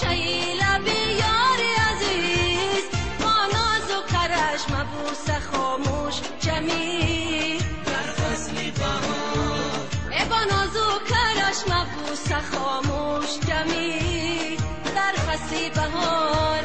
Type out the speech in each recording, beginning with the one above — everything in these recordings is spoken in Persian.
گوشه لبی یار عزیز، با ناز و کرش مبوس خاموش جمیل در فصل بهار، با ناز و کرش مبوس خاموش جمیل در فصل بهار.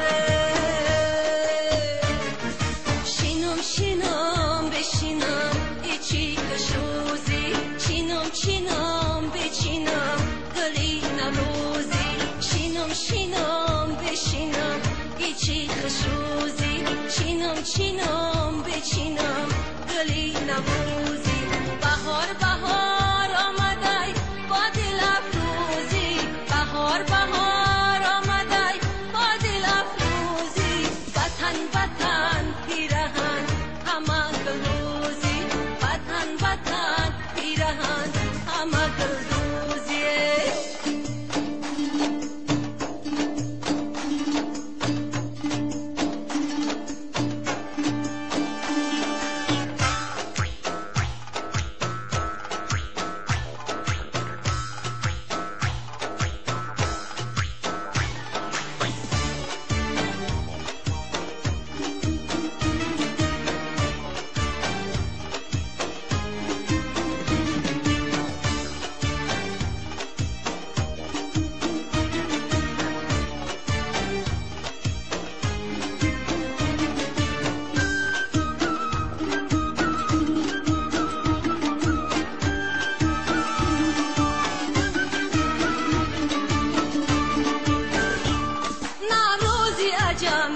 شینم شینم بشینم ایچی کشوزی، چینم چینم بچینم گلی نوروزی، شینم شینم بشینم ایچی کشوزی، چینم چینم بچینم گلی نوروزی. بهار بهار آمدای با دل افروزی، بهار بهار آمدای با دل افروزی، وطن وطن پیرهن همه گلروزی، وطن وطن پیرهن همه گلروزی.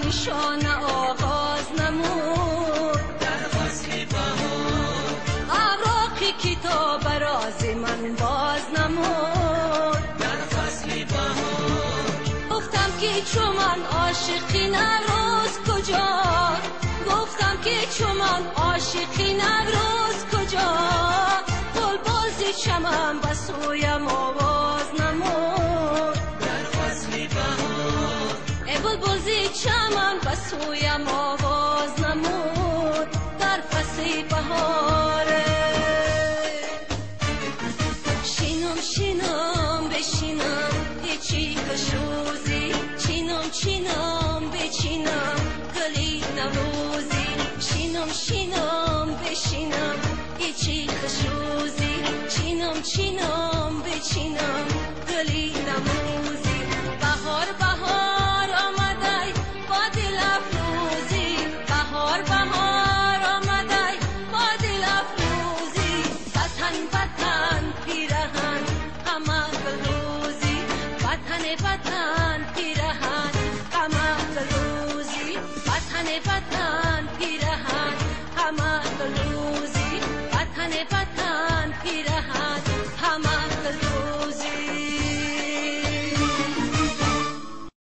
نشان آغاز نمود در فصل بهار، اوراقی کتاب راز من باز نمود در فصل بهار. گفتم که چو من عاشقی نوروز کجا، گفتم که چو من عاشقی نوروز کجا، بلبل ز چمن به سویم آواز نمود در فصل بهار، بلبل ز چمن به سویم آواز نمود در فصل بهار. شینم شینم بشینم هیچی کشوزی، چینم چینم بچینم گلی نوروزی، شینم شینم بشینم هیچی کشوزی، چینم چینم بچینم گلی نوروزی. بهار بهار آمدای با دل افروزی، بهار بهار آمدای با دل افروزی، وطن وطن پیرهن همه گلروزی، وطن وطن پیرهن همه گلروزی، وطن وطن پیرهن همه گلروزی، وطن وطن پیرهن